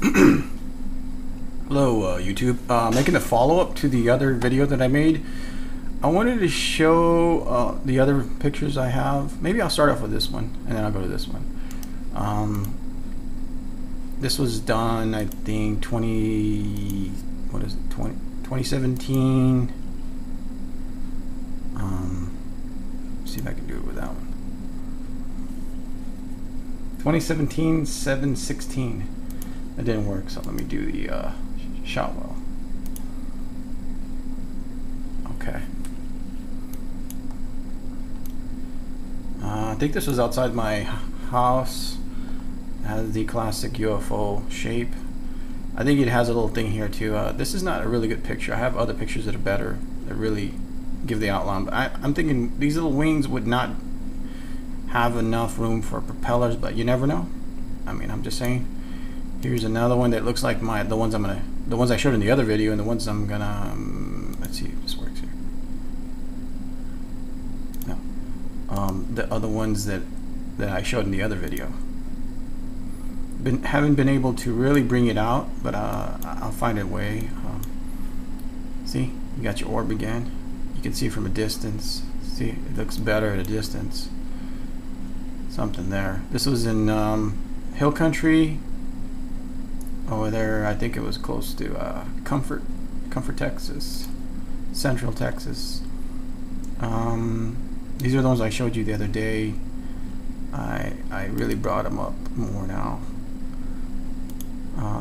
Hello, YouTube. Making a follow-up to the other video that I made. I wanted to show the other pictures I have. Maybe I'll start off with this one, and then I'll go to this one. This was done, I think, 2017. See if I can do it with that one. 2017, 7/16. That didn't work, so let me do the shot well. Okay. I think this was outside my house. It has the classic UFO shape. I think it has a little thing here too. This is not a really good picture. I have other pictures that are better, that really give the outline. But I'm thinking these little wings would not have enough room for propellers, but you never know. I mean, I'm just saying. Here's another one that looks like the ones I showed in the other video, and the ones I'm gonna let's see if this works here. No, the other ones that I showed in the other video. Haven't been able to really bring it out, but I'll find a way. See, you got your orb again. You can see from a distance. See, it looks better at a distance. Something there. This was in hill country over there. I think it was close to Comfort, Texas, Central Texas. These are the ones I showed you the other day. I really brought them up more now.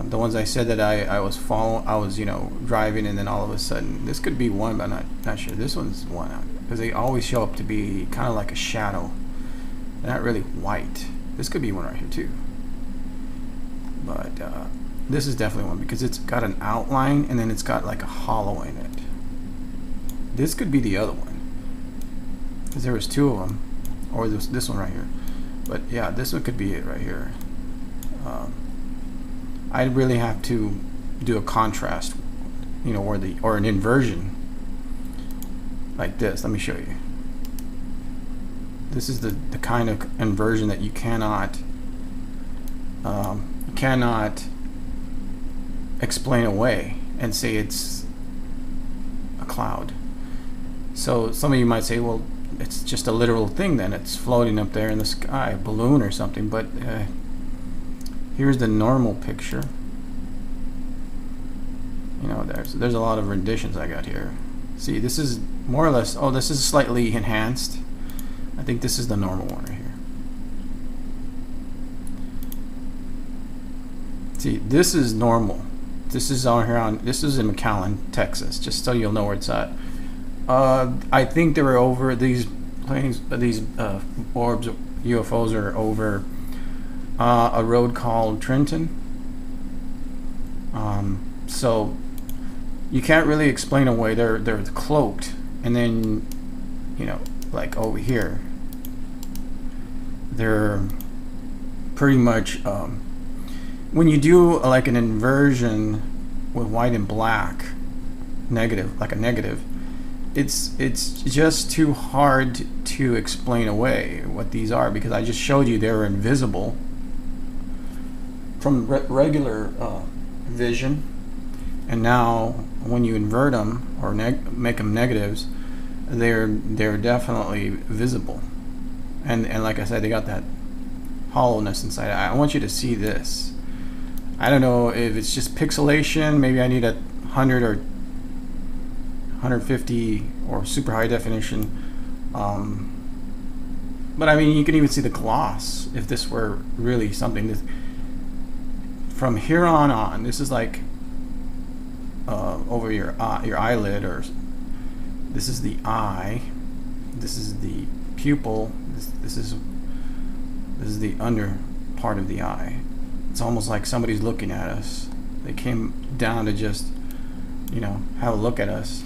The ones I said that I was driving, and then all of a sudden, this could be one, but I'm not sure. This one's one, because they always show up to be kind of like a shadow. They're not really white. This could be one right here too. But this is definitely one, because it's got an outline and then it's got like a hollow in it. This could be the other one, because there was two of them, or this one right here. But yeah, this one could be it right here. I'd really have to do a contrast, or an inversion like this. Let me show you. This is the kind of inversion that you cannot explain away and say it's a cloud. So some of you might say, well, it's just a literal thing then. It's floating up there in the sky, a balloon or something. But here's the normal picture. There's a lot of renditions I got here. See, this is more or less, oh, this is slightly enhanced. I think this is the normal one right here. See, this is normal. This is this is in McAllen, Texas, just so you'll know where it's at. I think they were over these planes, these orbs, UFOs are over a road called Trenton. So you can't really explain away. They're cloaked, and then like over here, they're pretty much when you do like an inversion with white and black, negative, like a negative, it's just too hard to explain away what these are, because I just showed you they're invisible from regular vision, and now when you invert them or make them negatives, they're definitely visible, and like I said, they got that hollowness inside. I want you to see this. I don't know if it's just pixelation. Maybe I need a 100 or 150 or super high definition. But I mean, you can even see the gloss if this were really something. From here on, this is like over your eyelid, or this is the eye, this is the pupil, this is the under part of the eye. It's almost like somebody's looking at us. They came down to just have a look at us.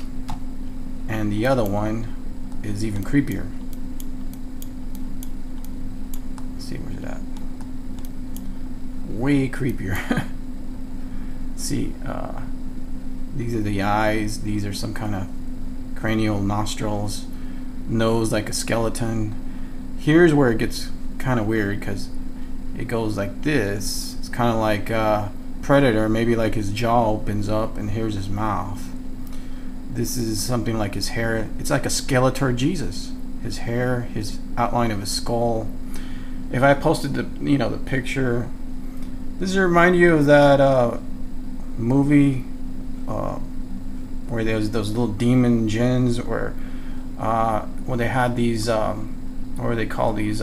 And the other one is even creepier. Let's see, where's it at? Way creepier. See, these are the eyes. These are some kind of cranial nostrils, nose like a skeleton. Here's where it gets kind of weird, because it goes like this. It's kind of like predator. Maybe like his jaw opens up and here's his mouth. This is something like his hair. It's like a Skeletor Jesus. His hair, his outline of his skull. If I posted the the picture, does it remind you of that movie where there's those little demon jinns, where they had these what do they call these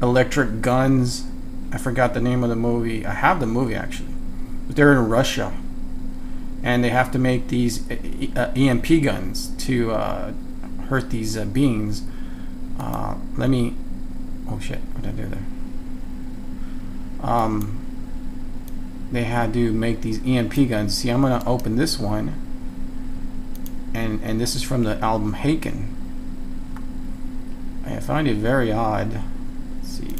electric guns? I forgot the name of the movie. I have the movie actually, but they're in Russia, and they have to make these EMP guns to hurt these beings. Let me. Oh shit! What did I do there? They had to make these EMP guns. See, I'm gonna open this one, and this is from the album Haken. I find it very odd. Let's see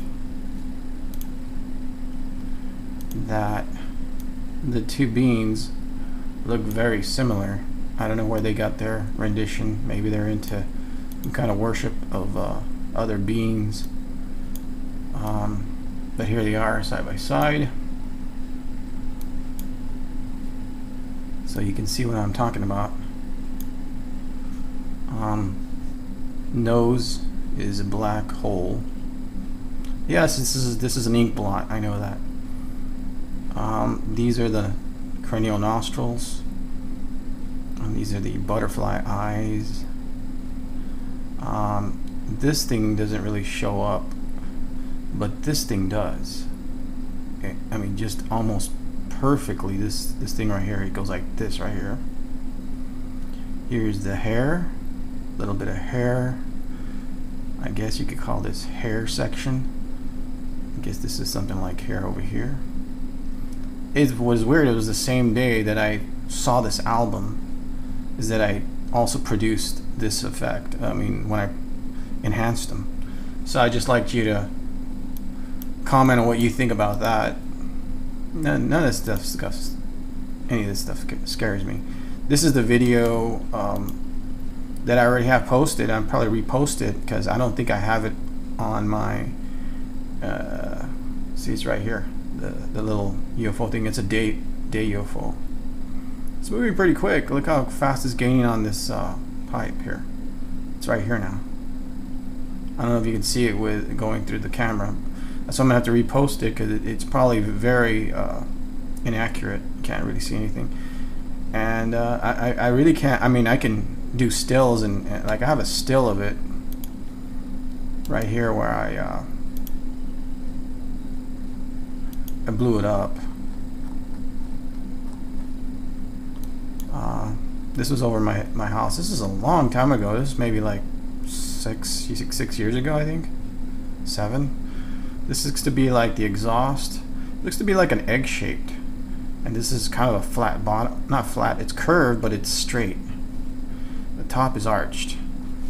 that the two beings look very similar. I don't know where they got their rendition. Maybe they're into some kind of worship of other beings. But here they are side by side. So you can see what I'm talking about. Nose is a black hole. Yes, this is an ink blot. I know that. These are the cranial nostrils. And these are the butterfly eyes. This thing doesn't really show up, but this thing does. I mean, just almost perfectly. This thing right here, it goes like this right here. Here's the hair, a little bit of hair. I guess you could call this hair section. I guess this is something like hair over here. It was weird. It was the same day that I saw this album, is that I also produced this effect. I mean, when I enhanced them. So I just liked you to comment on what you think about that. None of this stuff scares me. This is the video that I already have posted. I'll probably repost it because I don't think I have it on my see, it's right here, the little UFO thing. It's a day UFO. It's moving pretty quick. Look how fast it's gaining on this pipe here. It's right here now. I don't know if you can see it with going through the camera. So I'm gonna have to repost it because it's probably very inaccurate. You can't really see anything, and I really can't. I mean, I can do stills, and like I have a still of it right here where I blew it up. This was over my house. This is a long time ago. This is maybe like six years ago, I think. 7. This looks to be like the exhaust. It looks to be like an egg shaped, and this is kind of a flat bottom. Not flat. It's curved, but it's straight. The top is arched.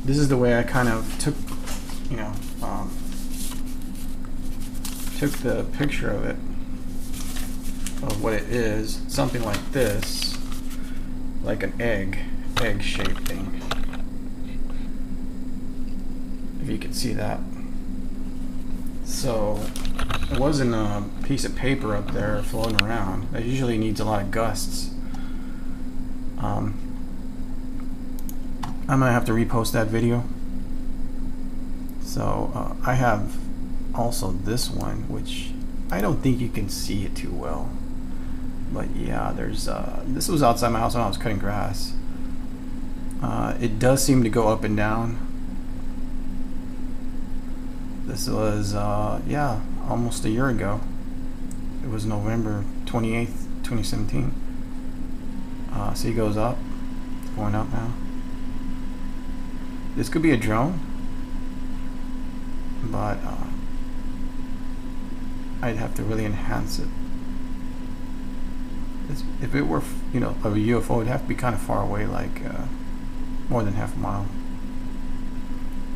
This is the way I kind of took, took the picture of it, of what it is. Something like this, like an egg-shaped thing. If you can see that. So it wasn't a piece of paper up there floating around. That usually needs a lot of gusts. I'm gonna have to repost that video. So I have also this one, which I don't think you can see it too well. But yeah, there's this was outside my house when I was cutting grass. It does seem to go up and down. This was yeah, almost a year ago. It was November 28th, 2017. See, it goes up. It's going up now. This could be a drone, but I'd have to really enhance it. If it were, a UFO, it'd have to be kind of far away, like more than half a mile.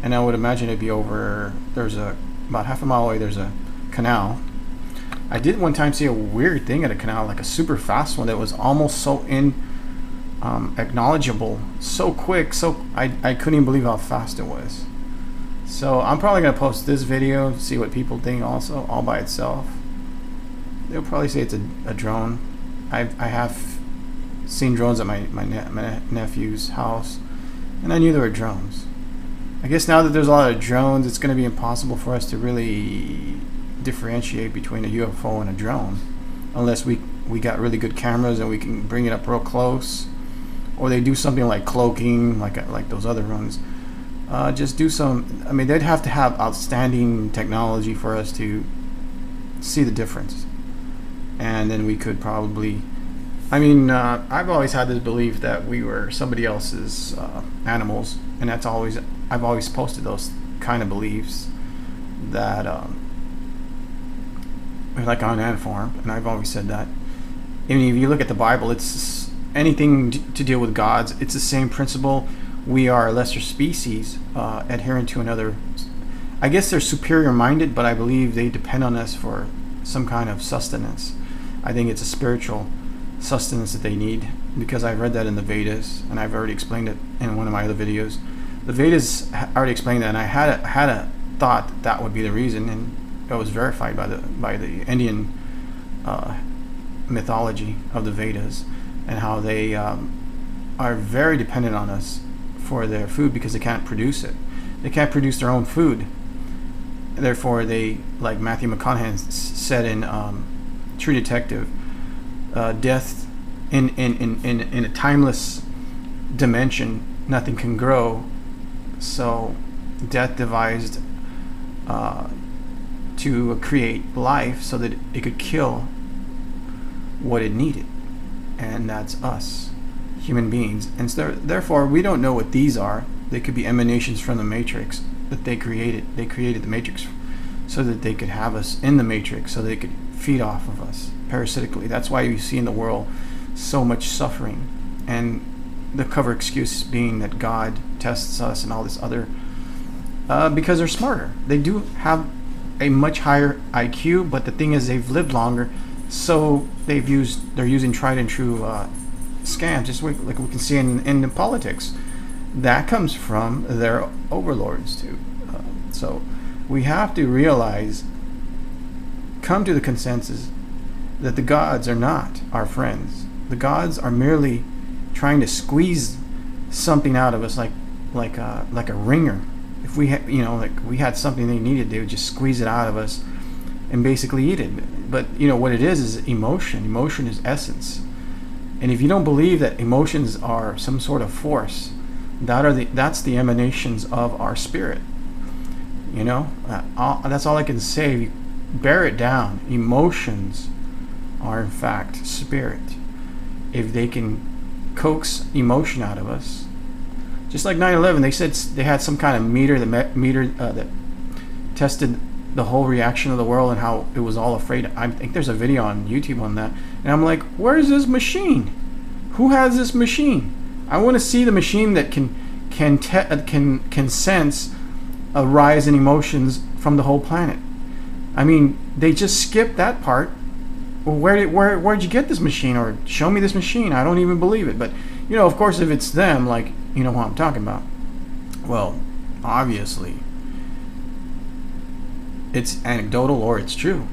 And I would imagine it'd be over. There's about half a mile away. There's a canal. I did one time see a weird thing at a canal, like a super fast one that was almost so acknowledgeable, so quick, so I couldn't even believe how fast it was. So I'm probably gonna post this video, see what people think also, all by itself. they'll probably say it's a drone. I have seen drones at my nephew's house, and I knew there were drones. I guess now that there's a lot of drones, it's going to be impossible for us to really differentiate between a UFO and a drone, unless we got really good cameras and we can bring it up real close, or they do something like cloaking, like those other ones. Just do some. I mean, they'd have to have outstanding technology for us to see the difference, and then we could probably. I mean, I've always had this belief that we were somebody else's animals, and I've always posted those kind of beliefs that like on Ant Farm, and I've always said that. I mean, if you look at the Bible, it's anything to deal with gods. It's the same principle. We are a lesser species adherent to another. I guess they're superior minded, but I believe they depend on us for some kind of sustenance. I think it's a spiritual sustenance that they need, because I've read that in the Vedas, and I've already explained it in one of my other videos. The Vedas already explained that, and I had a thought that would be the reason, and it was verified by the Indian mythology of the Vedas, and how they are very dependent on us for their food, because they can't produce it. They can't produce their own food. Therefore, they, like Matthew McConaughey said in True Detective, death in a timeless dimension, nothing can grow. So death devised to create life so that it could kill what it needed, and that's us, human beings. And so therefore, we don't know what these are. They could be emanations from the Matrix that they created. They created the Matrix so that they could have us in the Matrix, so they could feed off of us parasitically. That's why you see in the world so much suffering, and the cover excuse being that God tests us and all this other, because they're smarter. They do have a much higher IQ, but the thing is, they've lived longer, so they're using tried and true scams, just like we can see in the politics. That comes from their overlords too. So we have to realize, come to the consensus that the gods are not our friends. The gods are merely trying to squeeze something out of us, like a ringer. If we had, like we had something they needed, they would just squeeze it out of us and basically eat it. But what it is emotion. Emotion is essence. And if you don't believe that emotions are some sort of force, that's the emanations of our spirit. That's all I can say. Bear it down. Emotions are in fact spirit. If they can coax emotion out of us, just like 9/11, they said they had some kind of meter that tested the whole reaction of the world and how it was all afraid. I think there's a video on YouTube on that, and I'm like, where's this machine? Who has this machine? I want to see the machine that can sense a rise in emotions from the whole planet. I mean, they just skipped that part. Well, where'd you get this machine? Or show me this machine. I don't even believe it. But of course, if it's them, like what I'm talking about. Well, obviously, it's anecdotal or it's true.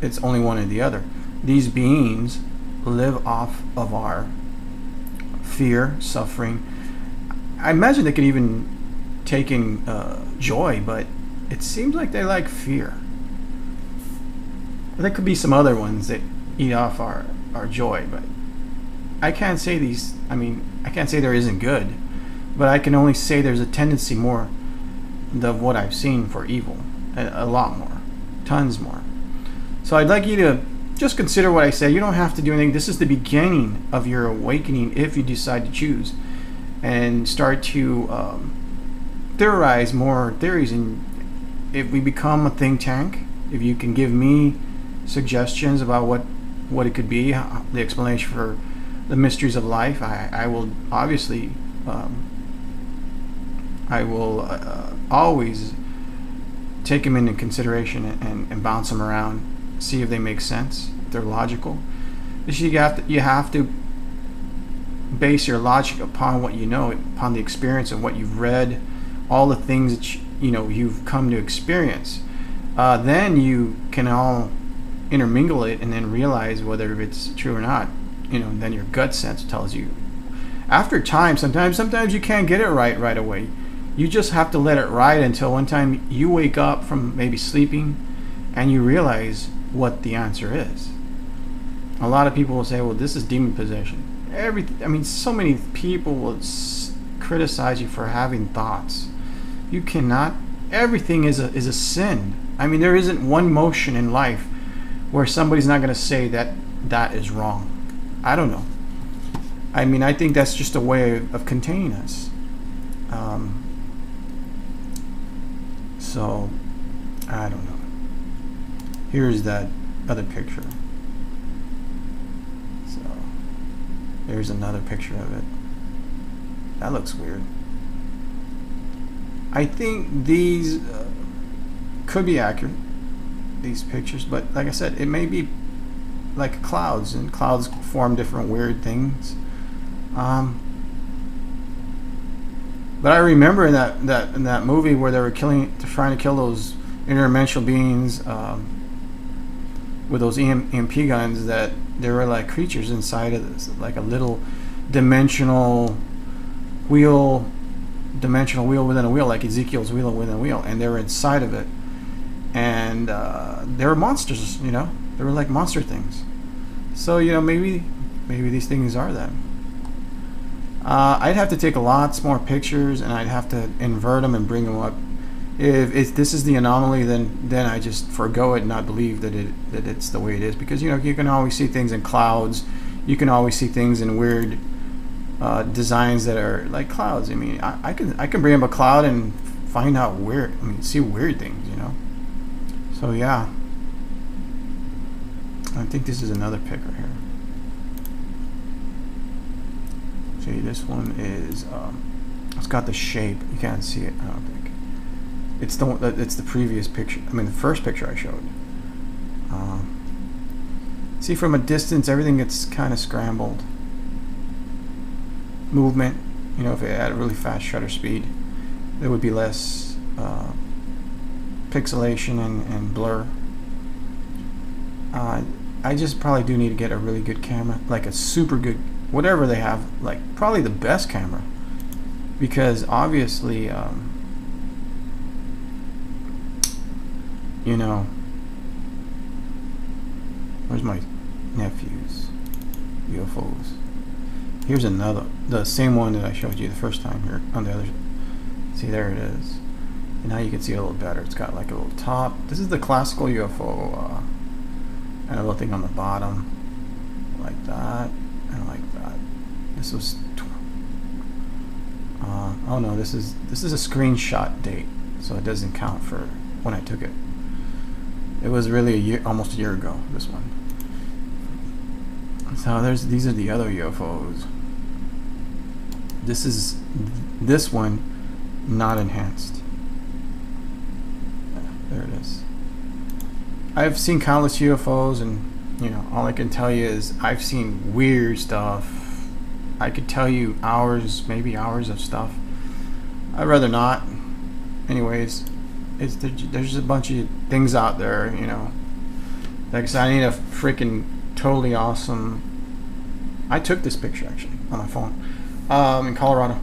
It's only one or the other. These beings live off of our fear, suffering. I imagine they could even take in joy, but it seems like they like fear. There could be some other ones that eat off our joy, but I can't say I can't say there isn't good, but I can only say there's a tendency more of what I've seen for evil. A lot more. Tons more. So I'd like you to just consider what I said. You don't have to do anything. This is the beginning of your awakening if you decide to choose, and start to theorize more theories. And if we become a think tank, if you can give me suggestions about what it could be, the explanation for the mysteries of life, I will obviously always take them into consideration and bounce them around, see if they make sense, if they're logical. You have to base your logic upon what you know, upon the experience of what you've read, all the things that you've come to experience. Then you can all intermingle it and then realize whether it's true or not. And then your gut sense tells you. After time, sometimes you can't get it right away. You just have to let it ride until one time you wake up from maybe sleeping and you realize what the answer is. A lot of people will say, well, this is demon possession. So many people will criticize you for having thoughts. You cannot. Everything is a sin. There isn't one motion in life where somebody's not going to say that is wrong. I don't know. I think that's just a way of containing us. So, I don't know. Here's that other picture. So, there's another picture of it. That looks weird. I think these could be accurate, these pictures, but like I said, it may be like clouds, and clouds form different weird things. But I remember in that movie where they were trying to kill those interdimensional beings with those EMP guns, that there were like creatures inside of this, like a little dimensional wheel within a wheel, like Ezekiel's wheel within a wheel, and they were inside of it, and they were monsters. They were like monster things. So maybe these things are that. I'd have to take lots more pictures, and I'd have to invert them and bring them up. If this is the anomaly, then I just forgo it and not believe that it's the way it is, because you can always see things in clouds. You can always see things in weird designs that are like clouds. I can bring up a cloud and find out see weird things. So yeah, I think this is another pic right here. See, this one is it's got the shape. You can't see it, I don't think. It's the previous picture. The first picture I showed. See, from a distance, everything gets kind of scrambled. Movement, if it had a really fast shutter speed, there would be less pixelation and blur. I just probably do need to get a really good camera, like a super good, whatever they have, like probably the best camera, because obviously where's my nephew's UFOs? Here's another, the same one that I showed you the first time here on the other. See, there it is. And now you can see it a little better. It's got like a little top. This is the classical UFO, and a little thing on the bottom, like that, and like that. This was. Oh no, this is a screenshot date, so it doesn't count for when I took it. It was really almost a year ago. This one. So these are the other UFOs. This one, not enhanced. There it is. I've seen countless UFOs, and all I can tell you is I've seen weird stuff. I could tell you hours, maybe hours of stuff. I'd rather not. Anyways, there's a bunch of things out there, Like I said, I need a freaking totally awesome. I took this picture actually on my phone in Colorado.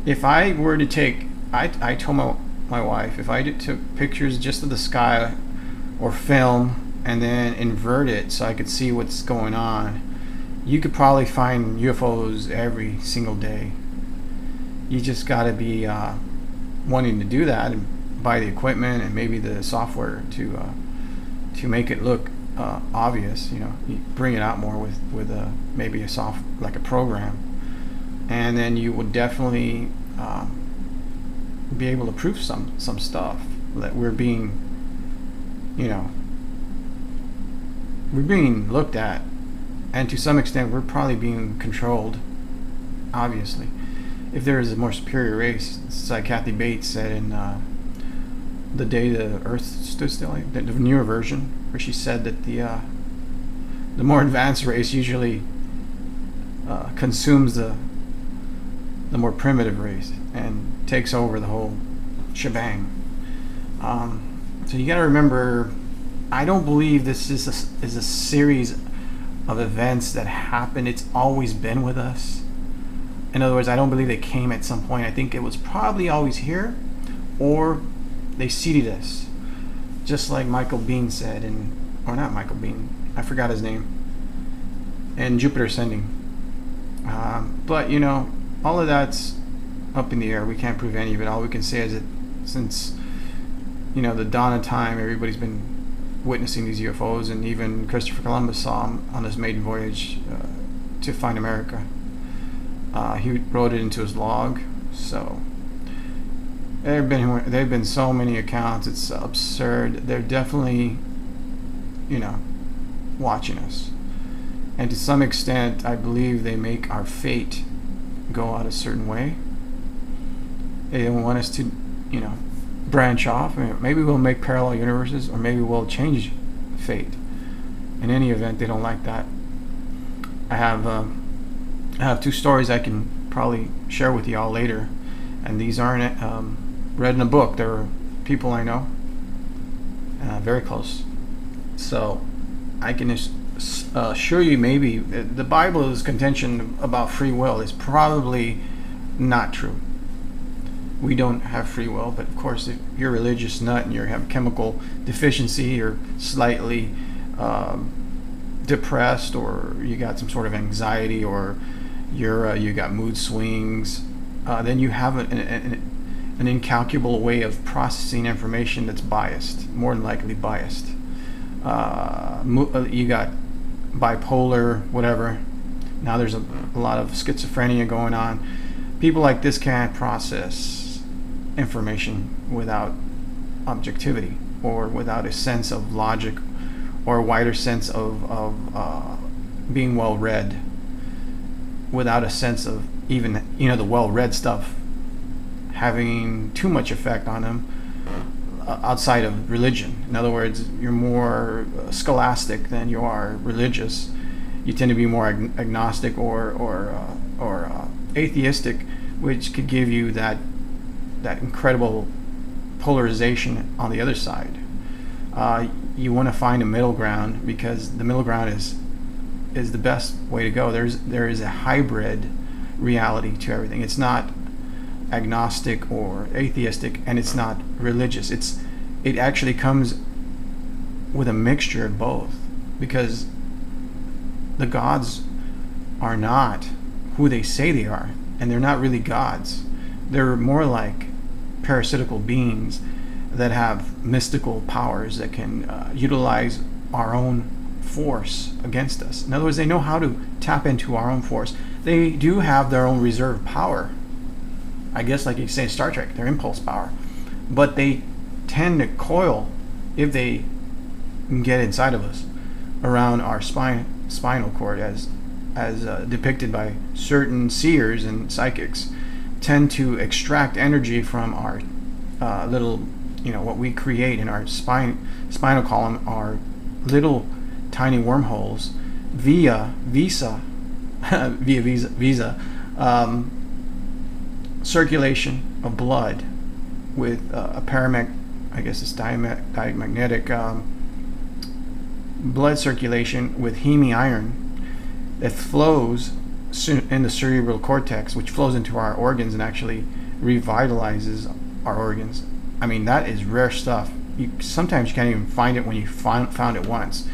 If I were to take, I told my wife, if I took pictures just of the sky or film and then invert it so I could see what's going on, you could probably find UFOs every single day. You just got to be wanting to do that and buy the equipment and maybe the software to make it look obvious. You bring it out more with maybe a like a program, and then you would definitely be able to prove some stuff that we're being looked at, and to some extent we're probably being controlled, obviously. If there is a more superior race, it's like Kathy Bates said in The Day the Earth Stood Still, the newer version, where she said that the more advanced race usually consumes the more primitive race and takes over the whole shebang. So you got to remember, I don't believe this is a series of events that happen. It's always been with us. In other words, I don't believe they came at some point. I think it was probably always here, or they seeded us. Just like Michael Bean said, or not Michael Bean, I forgot his name, and Jupiter Ascending. But, you know, all of that's up in the air. We can't prove any of it. All we can say is that since, you know, the dawn of time, everybody's been witnessing these UFOs, and even Christopher Columbus saw them on his maiden voyage to find America. He wrote it into his log. So there have been so many accounts. It's absurd. They're definitely, you know, watching us, and to some extent, I believe they make our fate go out a certain way. They don't want us to, you know, branch off. I mean, maybe we'll make parallel universes, or maybe we'll change fate. In any event, they don't like that. I have two stories I can probably share with y'all later, and these aren't read in a book. They're people I know, very close. So I can assure you, maybe the Bible's contention about free will is probably not true. We don't have free will, but of course, if you're a religious nut and you have chemical deficiency, or slightly depressed, or you got some sort of anxiety, or you got mood swings, then you have an incalculable way of processing information that's biased, more than likely biased. You got bipolar, whatever. Now there's a lot of schizophrenia going on. People like this can't process information without objectivity, or without a sense of logic, or a wider sense of being well read, without a sense of even, you know, the well read stuff having too much effect on them outside of religion. In other words, you're more scholastic than you are religious. You tend to be more agnostic or atheistic, which could give you that incredible polarization on the other side. You want to find a middle ground, because the middle ground is the best way to go. There is a hybrid reality to everything. It's not agnostic or atheistic, and it's not religious. It actually comes with a mixture of both, because the gods are not who they say they are, and they're not really gods. They're more like parasitical beings that have mystical powers that can utilize our own force against us. In other words, they know how to tap into our own force. They do have their own reserve power, I guess, like you say Star Trek, their impulse power, but they tend to coil, if they can get inside of us, around our spinal cord, as depicted by certain seers and psychics, tend to extract energy from our little, you know, what we create in our spinal column, our little tiny wormholes, via visa circulation of blood, with a I guess it's diamagnetic blood circulation with hemi-iron that flows in the cerebral cortex, which flows into our organs and actually revitalizes our organs. I mean, that is rare stuff. Sometimes you can't even find it when you found it once,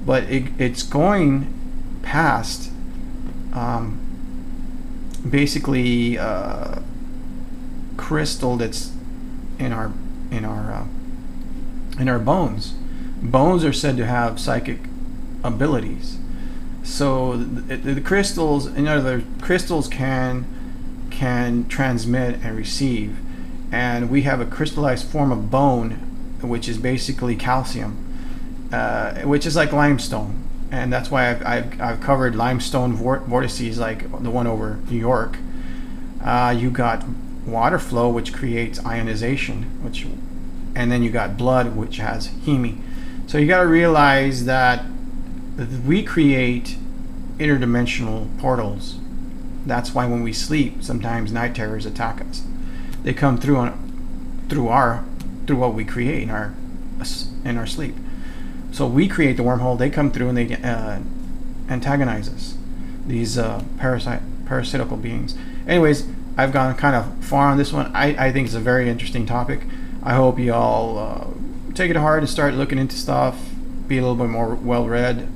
but it's going past basically crystal that's in our bones. Bones are said to have psychic abilities. So the crystals, in other words, crystals can transmit and receive, and we have a crystallized form of bone, which is basically calcium, which is like limestone, and that's why I've covered limestone vortices, like the one over New York. You got water flow, which creates ionization, and then you got blood, which has heme. So you got to realize that we create interdimensional portals. That's why when we sleep, sometimes night terrors attack us. They come through what we create in our in our sleep. So we create the wormhole. They come through and they antagonize us. These parasitical beings. Anyways, I've gone kind of far on this one. I think it's a very interesting topic. I hope you all take it to heart and start looking into stuff. Be a little bit more well-read,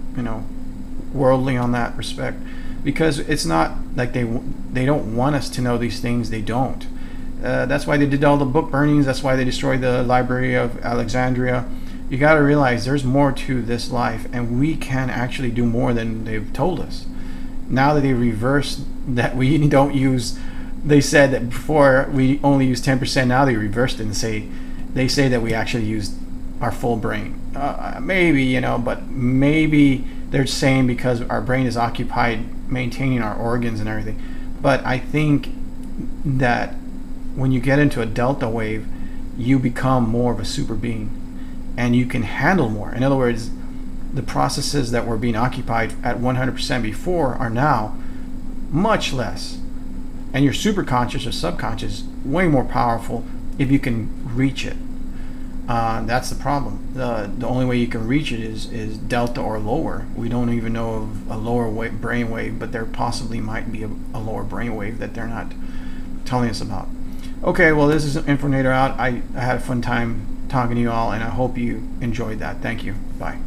worldly on that respect, because it's not like they don't want us to know these things. They don't. That's why they did all the book burnings. That's why they destroyed the Library of Alexandria. You got to realize there's more to this life, and we can actually do more than they've told us. Now that they reversed that, we don't use. They said that before we only use 10%. Now they reversed it and they say that we actually used our full brain. Maybe, but maybe they're saying because our brain is occupied maintaining our organs and everything. But I think that when you get into a delta wave, you become more of a super being, and you can handle more. In other words, the processes that were being occupied at 100% before are now much less. And your superconscious or subconscious way more powerful if you can reach it. That's the problem. The only way you can reach it is delta or lower. We don't even know of a lower brain wave, but there possibly might be a lower brain wave that they're not telling us about. Okay, well, this is Infonator out. I had a fun time talking to you all, and I hope you enjoyed that. Thank you. Bye.